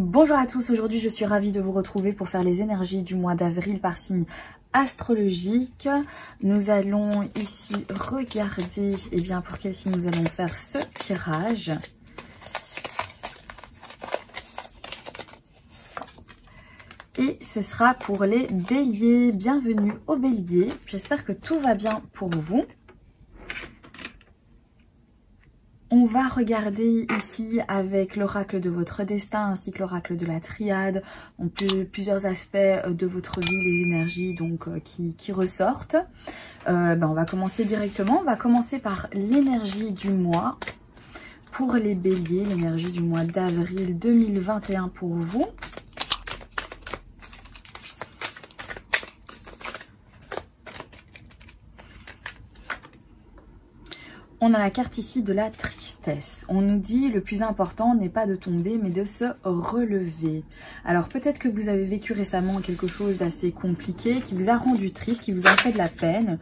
Bonjour à tous, aujourd'hui je suis ravie de vous retrouver pour faire les énergies du mois d'avril par signe astrologique. Nous allons ici regarder pour quel signe nous allons faire ce tirage. Et ce sera pour les béliers. Bienvenue aux béliers, j'espère que tout va bien pour vous. On va regarder ici avec l'oracle de votre destin ainsi que l'oracle de la triade. On peut plusieurs aspects de votre vie, les énergies donc qui ressortent. On va commencer directement. On va commencer par l'énergie du mois pour les béliers, l'énergie du mois d'avril 2021 pour vous. On a la carte ici de la tristesse. On nous dit le plus important n'est pas de tomber mais de se relever. Alors peut-être que vous avez vécu récemment quelque chose d'assez compliqué qui vous a rendu triste, qui vous a fait de la peine.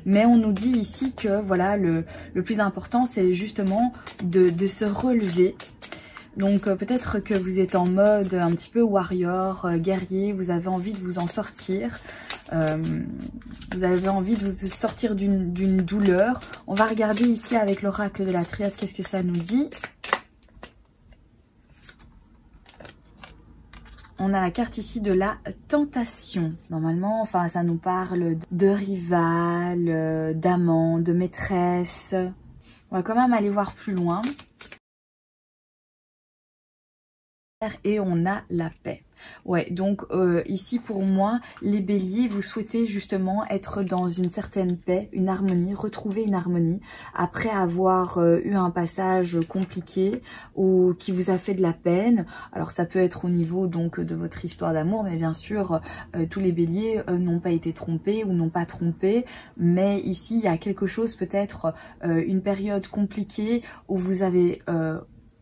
Mais on nous dit ici que voilà le plus important c'est justement de se relever. Donc peut-être que vous êtes en mode un petit peu warrior, guerrier, vous avez envie de vous en sortir. Vous avez envie de vous sortir d'une douleur. On va regarder ici avec l'oracle de la triade, qu'est-ce que ça nous dit. On a la carte ici de la tentation. Normalement, enfin, ça nous parle de rival, d'amant, de maîtresse. On va quand même aller voir plus loin. Et on a la paix. Ouais, donc ici pour moi, les béliers, vous souhaitez justement être dans une certaine paix, une harmonie, retrouver une harmonie après avoir eu un passage compliqué ou qui vous a fait de la peine. Alors ça peut être au niveau donc de votre histoire d'amour, mais bien sûr tous les béliers n'ont pas été trompés ou n'ont pas trompé, mais ici il y a quelque chose, peut-être une période compliquée où vous avez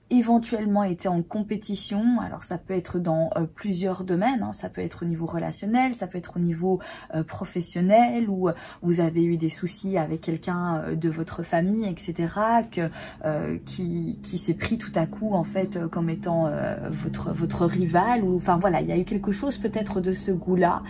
éventuellement été en compétition. Alors ça peut être dans plusieurs domaines, hein. Ça peut être au niveau relationnel, ça peut être au niveau professionnel, où vous avez eu des soucis avec quelqu'un de votre famille, etc. Qui s'est pris tout à coup en fait comme étant votre rival, ou enfin voilà, il y a eu quelque chose peut-être de ce goût-là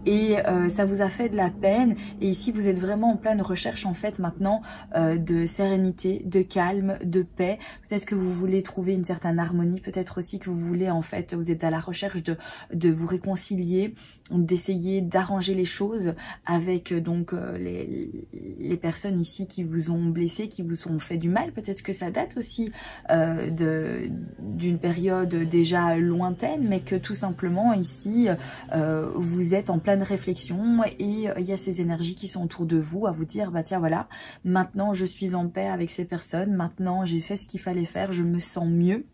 et ça vous a fait de la peine. Et ici vous êtes vraiment en pleine recherche en fait maintenant de sérénité, de calme, de paix. Peut-être que vous voulez trouver une certaine harmonie, peut-être aussi que vous voulez en fait, vous êtes à la recherche de vous réconcilier, d'essayer d'arranger les choses avec donc les personnes ici qui vous ont blessé, qui vous ont fait du mal. Peut-être que ça date aussi d'une période déjà lointaine, mais que tout simplement ici vous êtes en pleine réflexion et il y a ces énergies qui sont autour de vous à vous dire bah tiens voilà, maintenant je suis en paix avec ces personnes, maintenant j'ai fait ce qu'il fallait faire, je me sens mieux.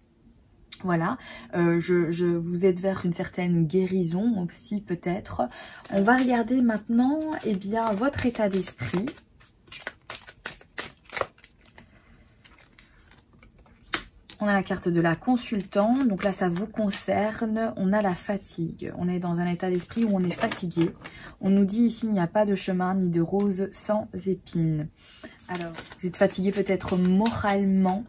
Voilà, vous êtes vers une certaine guérison aussi peut-être. On va regarder maintenant votre état d'esprit. On a la carte de la consultante, donc là ça vous concerne. On a la fatigue, on est dans un état d'esprit où on est fatigué. On nous dit ici il n'y a pas de chemin ni de rose sans épines. Alors vous êtes fatigué peut-être moralement.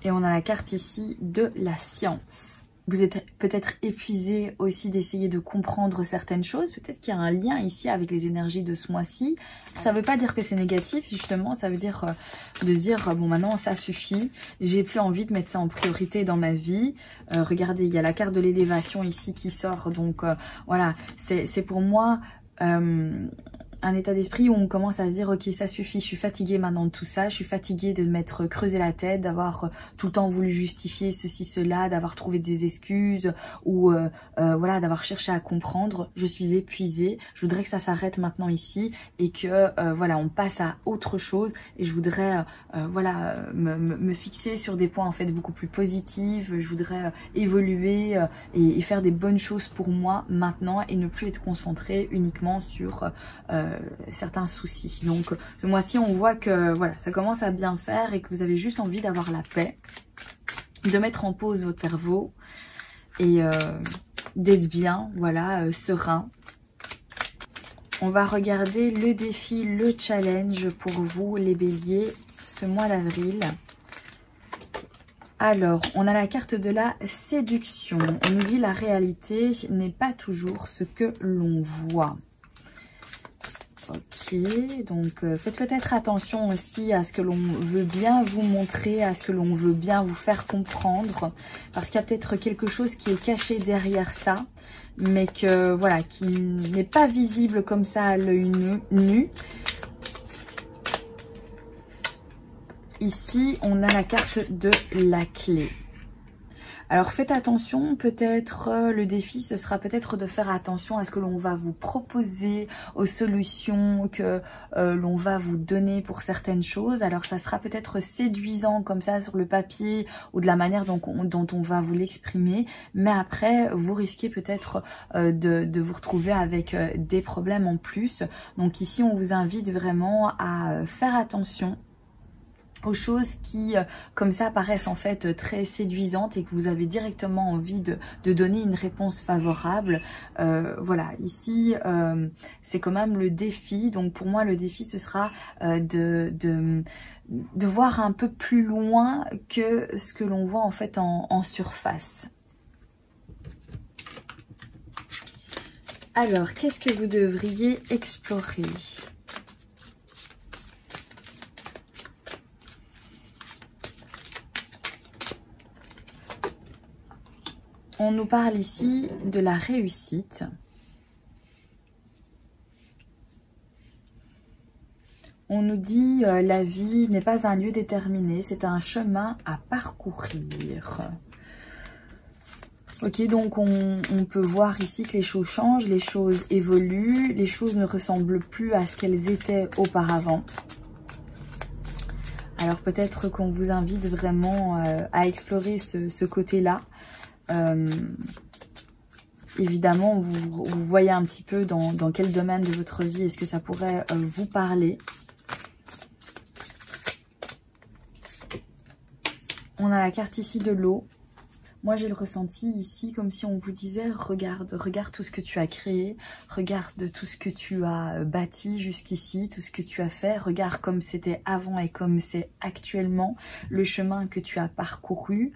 Et on a la carte ici de la science. Vous êtes peut-être épuisé aussi d'essayer de comprendre certaines choses. Peut-être qu'il y a un lien ici avec les énergies de ce mois-ci. Ça ne veut pas dire que c'est négatif, justement. Ça veut dire de se dire, bon maintenant ça suffit. J'ai plus envie de mettre ça en priorité dans ma vie. Regardez, il y a la carte de l'élévation ici qui sort. Donc voilà, c'est pour moi un état d'esprit où on commence à se dire ok ça suffit, je suis fatiguée maintenant de tout ça, je suis fatiguée de m'être creusé la tête, d'avoir tout le temps voulu justifier ceci, cela, d'avoir trouvé des excuses ou voilà, d'avoir cherché à comprendre. Je suis épuisée, je voudrais que ça s'arrête maintenant ici et que voilà, on passe à autre chose. Et je voudrais voilà, me fixer sur des points en fait beaucoup plus positifs. Je voudrais évoluer et faire des bonnes choses pour moi maintenant et ne plus être concentrée uniquement sur certains soucis. Donc ce mois-ci on voit que voilà, ça commence à bien faire et que vous avez juste envie d'avoir la paix, de mettre en pause votre cerveau et d'être bien, voilà, serein. On va regarder le défi, le challenge pour vous les béliers ce mois d'avril. Alors, on a la carte de la séduction. On nous dit la réalité n'est pas toujours ce que l'on voit. Ok, donc faites peut-être attention aussi à ce que l'on veut bien vous montrer, à ce que l'on veut bien vous faire comprendre. Parce qu'il y a peut-être quelque chose qui est caché derrière ça, mais que voilà, qui n'est pas visible comme ça à l'œil nu. Ici, on a la carte de la clé. Alors faites attention, peut-être le défi ce sera peut-être de faire attention à ce que l'on va vous proposer, aux solutions que l'on va vous donner pour certaines choses. Alors ça sera peut-être séduisant comme ça sur le papier ou de la manière dont on va vous l'exprimer, mais après vous risquez peut-être de vous retrouver avec des problèmes en plus. Donc ici on vous invite vraiment à faire attention aux choses qui, comme ça, paraissent en fait très séduisantes et que vous avez directement envie de donner une réponse favorable. Voilà, ici, c'est quand même le défi. Donc pour moi, le défi, ce sera de voir un peu plus loin que ce que l'on voit en fait en surface. Alors, qu'est-ce que vous devriez explorer ? On nous parle ici de la réussite. On nous dit la vie n'est pas un lieu déterminé, c'est un chemin à parcourir. Ok, donc on peut voir ici que les choses changent, les choses évoluent, les choses ne ressemblent plus à ce qu'elles étaient auparavant. Alors peut-être qu'on vous invite vraiment à explorer ce côté-là. Évidemment, vous voyez un petit peu dans quel domaine de votre vie est-ce que ça pourrait vous parler. On a la carte ici de l'eau. Moi, j'ai le ressenti ici comme si on vous disait regarde tout ce que tu as créé, regarde tout ce que tu as bâti jusqu'ici, tout ce que tu as fait, regarde comme c'était avant et comme c'est actuellement, le chemin que tu as parcouru.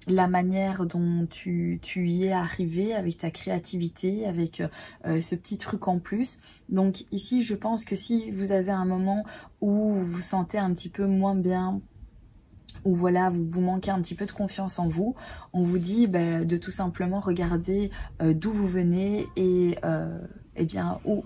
La manière dont tu y es arrivé avec ta créativité, avec ce petit truc en plus. Donc ici, je pense que si vous avez un moment où vous vous sentez un petit peu moins bien, ou voilà, vous manquez un petit peu de confiance en vous, on vous dit de tout simplement regarder d'où vous venez et bien où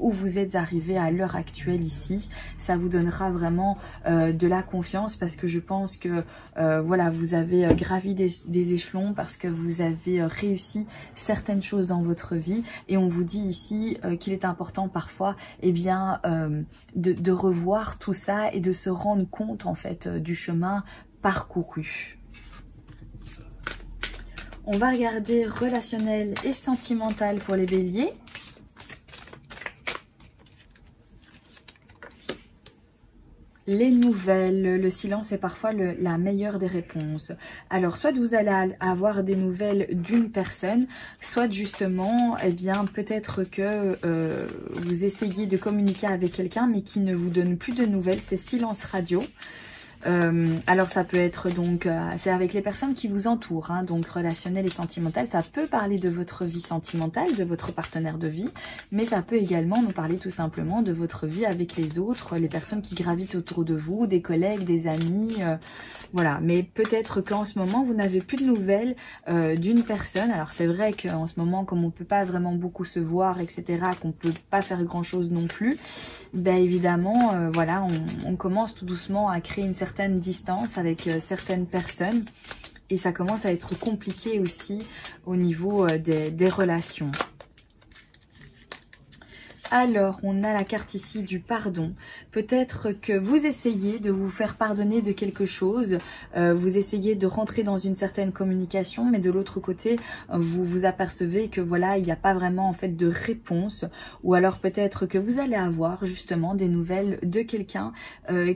vous êtes arrivé à l'heure actuelle ici. Ça vous donnera vraiment de la confiance parce que je pense que voilà, vous avez gravi des échelons parce que vous avez réussi certaines choses dans votre vie et on vous dit ici qu'il est important parfois de revoir tout ça et de se rendre compte en fait du chemin parcouru. On va regarder relationnel et sentimental pour les béliers. Les nouvelles, le silence est parfois la meilleure des réponses. Alors, soit vous allez avoir des nouvelles d'une personne, soit justement, peut-être que vous essayez de communiquer avec quelqu'un, mais qui ne vous donne plus de nouvelles. C'est silence radio. Alors ça peut être donc, c'est avec les personnes qui vous entourent, hein, donc relationnel et sentimental, ça peut parler de votre vie sentimentale, de votre partenaire de vie, mais ça peut également nous parler tout simplement de votre vie avec les autres, les personnes qui gravitent autour de vous, des collègues, des amis, voilà. Mais peut-être qu'en ce moment, vous n'avez plus de nouvelles d'une personne. Alors c'est vrai qu'en ce moment, comme on ne peut pas vraiment beaucoup se voir, etc., qu'on ne peut pas faire grand-chose non plus, évidemment, voilà, on commence tout doucement à créer une certaine distance avec certaines personnes et ça commence à être compliqué aussi au niveau des relations. Alors, on a la carte ici du pardon. Peut-être que vous essayez de vous faire pardonner de quelque chose, vous essayez de rentrer dans une certaine communication, mais de l'autre côté, vous vous apercevez que voilà, il n'y a pas vraiment en fait de réponse, ou alors peut-être que vous allez avoir justement des nouvelles de quelqu'un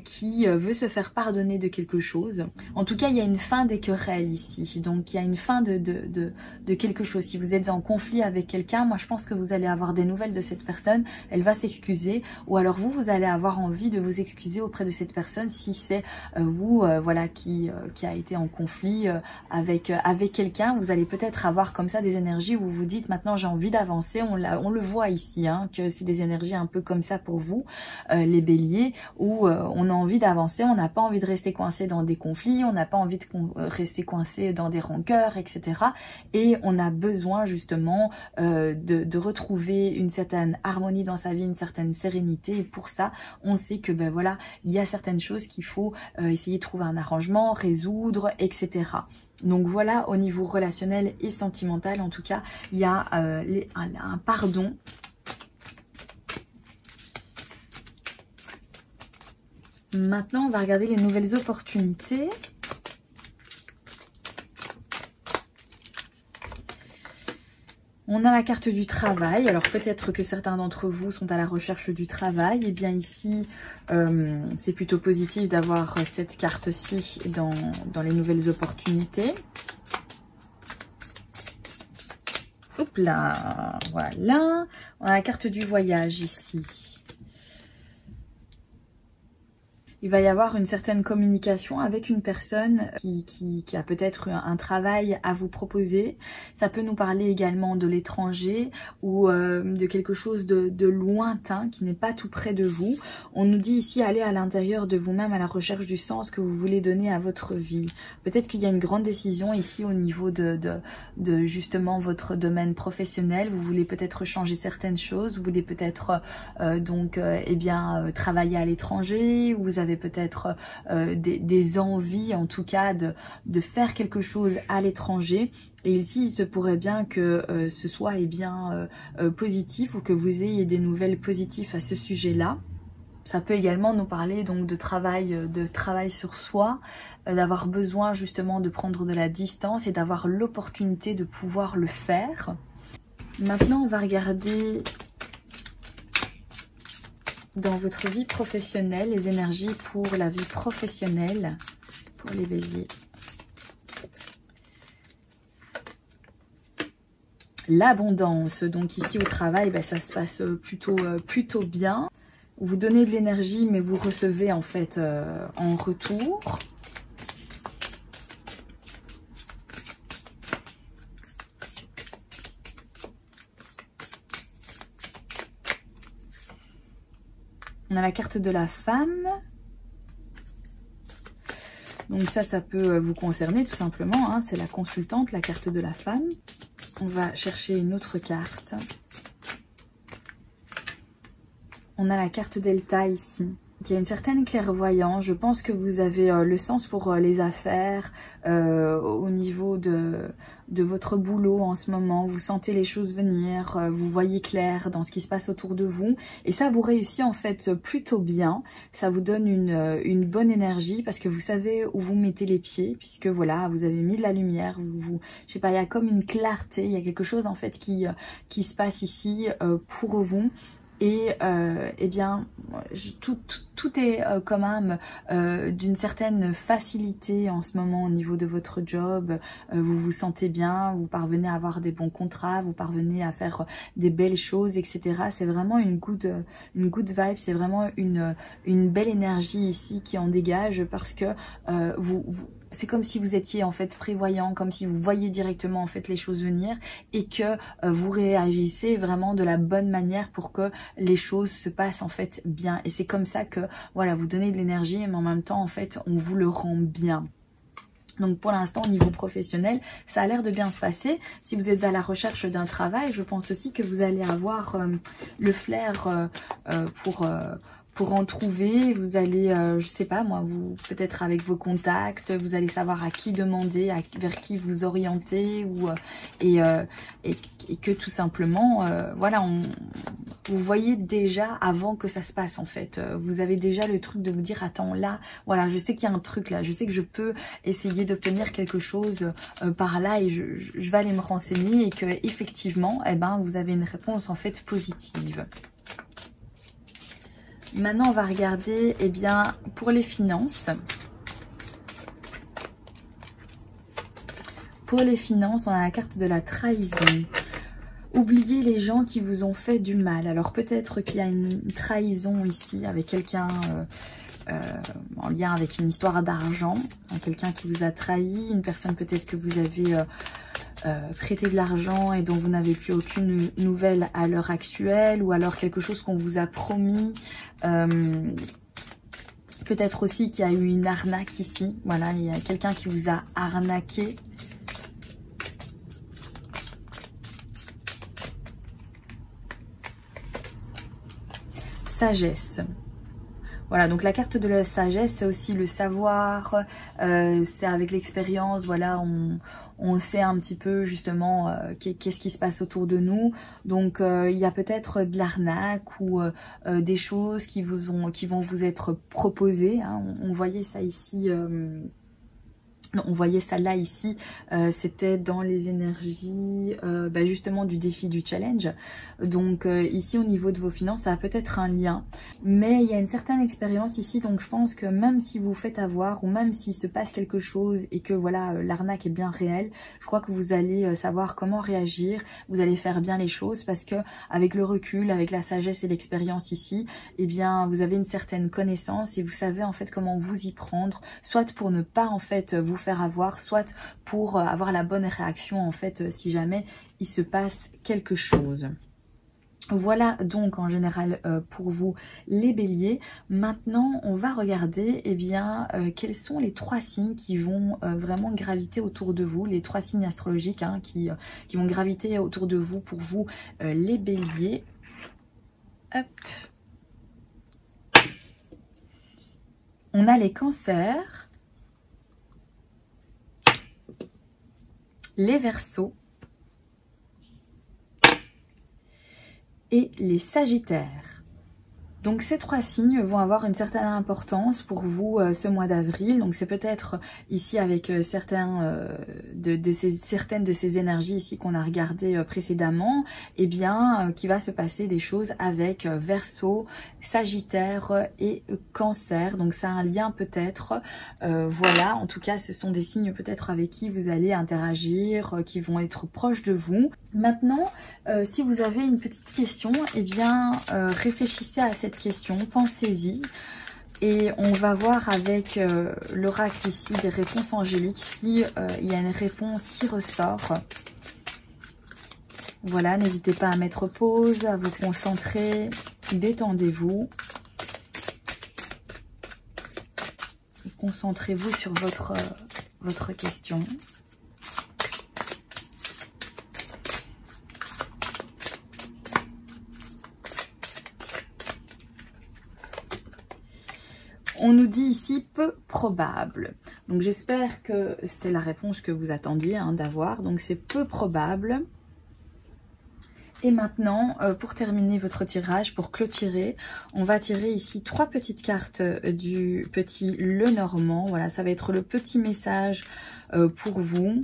qui veut se faire pardonner de quelque chose. En tout cas, il y a une fin des querelles ici, donc il y a une fin de quelque chose. Si vous êtes en conflit avec quelqu'un, moi je pense que vous allez avoir des nouvelles de cette personne personne, elle va s'excuser, ou alors vous allez avoir envie de vous excuser auprès de cette personne si c'est vous voilà, qui a été en conflit avec quelqu'un. Vous allez peut-être avoir comme ça des énergies où vous vous dites maintenant j'ai envie d'avancer. On le voit ici, hein, que c'est des énergies un peu comme ça pour vous, les béliers, où on a envie d'avancer, on n'a pas envie de rester coincé dans des conflits, on n'a pas envie de rester coincé dans des rancœurs, etc. Et on a besoin justement de retrouver une certaine harmonie dans sa vie, une certaine sérénité. Et pour ça, on sait que ben voilà, il y a certaines choses qu'il faut essayer de trouver un arrangement, résoudre, etc. Donc voilà, au niveau relationnel et sentimental, en tout cas, il y a un pardon. Maintenant, on va regarder les nouvelles opportunités. On a la carte du travail. Alors peut-être que certains d'entre vous sont à la recherche du travail. Et bien ici, c'est plutôt positif d'avoir cette carte-ci dans les nouvelles opportunités. Hop là, voilà. On a la carte du voyage ici. Il va y avoir une certaine communication avec une personne qui a peut-être un travail à vous proposer. Ça peut nous parler également de l'étranger ou de quelque chose de lointain qui n'est pas tout près de vous. On nous dit ici, allez à l'intérieur de vous-même à la recherche du sens que vous voulez donner à votre vie. Peut-être qu'il y a une grande décision ici au niveau de justement votre domaine professionnel. Vous voulez peut-être changer certaines choses. Vous voulez peut-être travailler à l'étranger. Vous avez peut-être des envies en tout cas de faire quelque chose à l'étranger. Et ici, il se pourrait bien que ce soit positif ou que vous ayez des nouvelles positives à ce sujet-là. Ça peut également nous parler donc de travail sur soi, d'avoir besoin justement de prendre de la distance et d'avoir l'opportunité de pouvoir le faire. Maintenant, on va regarder dans votre vie professionnelle, les énergies pour la vie professionnelle, pour les béliers. L'abondance, donc ici au travail, ça se passe plutôt bien. Vous donnez de l'énergie, mais vous recevez en fait en retour. On a la carte de la femme. Donc ça peut vous concerner tout simplement, hein. C'est la consultante, la carte de la femme. On va chercher une autre carte. On a la carte Delta ici. Il y a une certaine clairvoyance. Je pense que vous avez le sens pour les affaires au niveau de votre boulot en ce moment. Vous sentez les choses venir, vous voyez clair dans ce qui se passe autour de vous. Et ça vous réussit en fait plutôt bien. Ça vous donne une bonne énergie parce que vous savez où vous mettez les pieds. Puisque voilà, vous avez mis de la lumière. Je sais pas, il y a comme une clarté. Il y a quelque chose en fait qui se passe ici pour vous. Et tout est quand même d'une certaine facilité en ce moment au niveau de votre job. Vous vous sentez bien, vous parvenez à avoir des bons contrats, vous parvenez à faire des belles choses, etc. C'est vraiment une good vibe, c'est vraiment une belle énergie ici qui en dégage parce que c'est comme si vous étiez en fait prévoyant, comme si vous voyiez directement en fait les choses venir et que vous réagissez vraiment de la bonne manière pour que les choses se passent en fait bien. Et c'est comme ça que voilà, vous donnez de l'énergie mais en même temps en fait on vous le rend bien. Donc pour l'instant au niveau professionnel, ça a l'air de bien se passer. Si vous êtes à la recherche d'un travail, je pense aussi que vous allez avoir le flair pour en trouver. Vous allez, je sais pas moi, vous peut-être avec vos contacts, vous allez savoir à qui demander, vers qui vous orienter, et que tout simplement, voilà, vous voyez déjà avant que ça se passe en fait. Vous avez déjà le truc de vous dire, attends là, voilà, je sais qu'il y a un truc là, je sais que je peux essayer d'obtenir quelque chose par là et je vais aller me renseigner et que effectivement, vous avez une réponse en fait positive. Maintenant, on va regarder pour les finances. Pour les finances, on a la carte de la trahison. Oubliez les gens qui vous ont fait du mal. Alors peut-être qu'il y a une trahison ici avec quelqu'un en lien avec une histoire d'argent. Quelqu'un qui vous a trahi, une personne peut-être que vous avez prêté de l'argent et dont vous n'avez plus aucune nouvelle à l'heure actuelle. Ou alors quelque chose qu'on vous a promis. Peut-être aussi qu'il y a eu une arnaque ici. Voilà, il y a quelqu'un qui vous a arnaqué. Sagesse. Voilà, donc la carte de la sagesse, c'est aussi le savoir, c'est avec l'expérience, voilà, on sait un petit peu justement qu'est-ce qui se passe autour de nous. Donc il y a peut-être de l'arnaque ou des choses qui vont vous être proposées. Hein. On voyait ça ici. Non, on voyait ça là ici, c'était dans les énergies justement du défi du challenge. Donc ici au niveau de vos finances, ça a peut-être un lien. Mais il y a une certaine expérience ici, donc je pense que même si vous faites avoir ou même s'il se passe quelque chose et que voilà l'arnaque est bien réelle, je crois que vous allez savoir comment réagir, vous allez faire bien les choses parce que avec le recul, avec la sagesse et l'expérience ici, eh bien vous avez une certaine connaissance et vous savez en fait comment vous y prendre, soit pour ne pas en fait vous faire avoir, soit pour avoir la bonne réaction en fait si jamais il se passe quelque chose. Voilà donc en général pour vous les béliers. Maintenant on va regarder quels sont les 3 signes qui vont vraiment graviter autour de vous, les 3 signes astrologiques hein, qui vont graviter autour de vous pour vous les béliers. Hop. On a les cancers, les Verseaux et les Sagittaires. Donc ces 3 signes vont avoir une certaine importance pour vous ce mois d'avril. Donc c'est peut-être ici avec certaines de ces énergies ici qu'on a regardé précédemment, qu'il va se passer des choses avec Verseau, Sagittaire et Cancer. Donc ça a un lien peut-être. Voilà, en tout cas ce sont des signes peut-être avec qui vous allez interagir, qui vont être proches de vous. Maintenant, si vous avez une petite question, réfléchissez à cette question, pensez-y et on va voir avec l'oracle ici des réponses angéliques si il y a une réponse qui ressort. Voilà, n'hésitez pas à mettre pause, à vous concentrer, détendez-vous. Concentrez-vous sur votre question. On nous dit ici peu probable. Donc j'espère que c'est la réponse que vous attendiez d'avoir. Donc c'est peu probable. Et maintenant, pour terminer votre tirage, pour clôturer, on va tirer ici 3 petites cartes du petit Lenormand. Voilà, ça va être le petit message pour vous.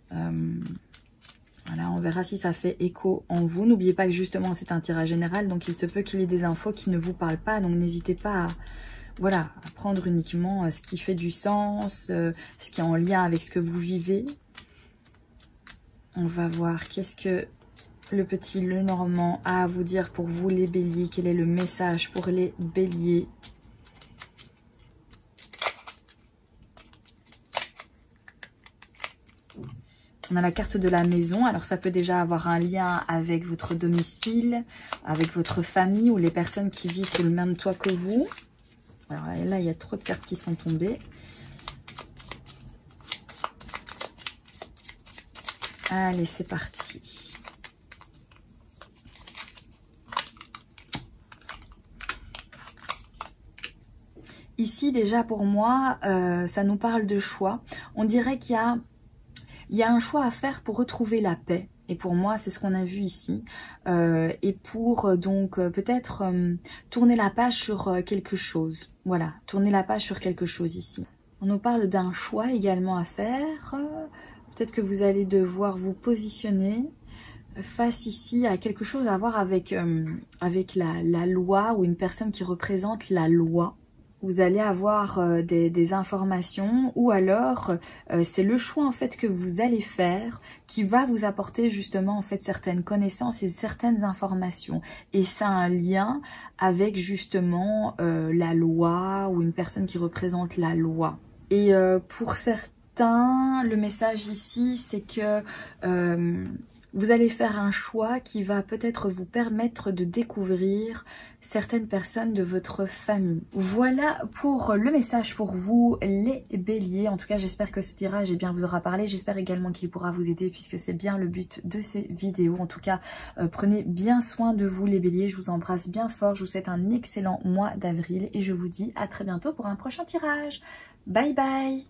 Voilà, on verra si ça fait écho en vous. N'oubliez pas que justement c'est un tirage général, donc il se peut qu'il y ait des infos qui ne vous parlent pas. Donc n'hésitez pas à prendre uniquement ce qui fait du sens, ce qui est en lien avec ce que vous vivez. On va voir qu'est-ce que le petit Lenormand a à vous dire pour vous les béliers. Quel est le message pour les béliers? On a la carte de la maison, alors ça peut déjà avoir un lien avec votre domicile, avec votre famille ou les personnes qui vivent sous le même toit que vous. Alors là, il y a trop de cartes qui sont tombées. Allez, c'est parti. Ici, déjà pour moi, ça nous parle de choix. On dirait qu'il y a un choix à faire pour retrouver la paix. Et pour moi, c'est ce qu'on a vu ici. Et pour donc peut-être tourner la page sur quelque chose. Voilà, tourner la page sur quelque chose ici. On nous parle d'un choix également à faire. Peut-être que vous allez devoir vous positionner face ici à quelque chose à voir avec la loi ou une personne qui représente la loi. vous allez avoir des informations, ou alors c'est le choix en fait que vous allez faire qui va vous apporter justement en fait certaines connaissances et certaines informations. Et ça a un lien avec justement la loi ou une personne qui représente la loi. Et pour certains, le message ici, c'est que vous allez faire un choix qui va peut-être vous permettre de découvrir certaines personnes de votre famille. Voilà pour le message pour vous, les béliers. En tout cas, j'espère que ce tirage vous aura parlé. J'espère également qu'il pourra vous aider puisque c'est bien le but de ces vidéos. En tout cas, prenez bien soin de vous les béliers. Je vous embrasse bien fort. Je vous souhaite un excellent mois d'avril et je vous dis à très bientôt pour un prochain tirage. Bye bye!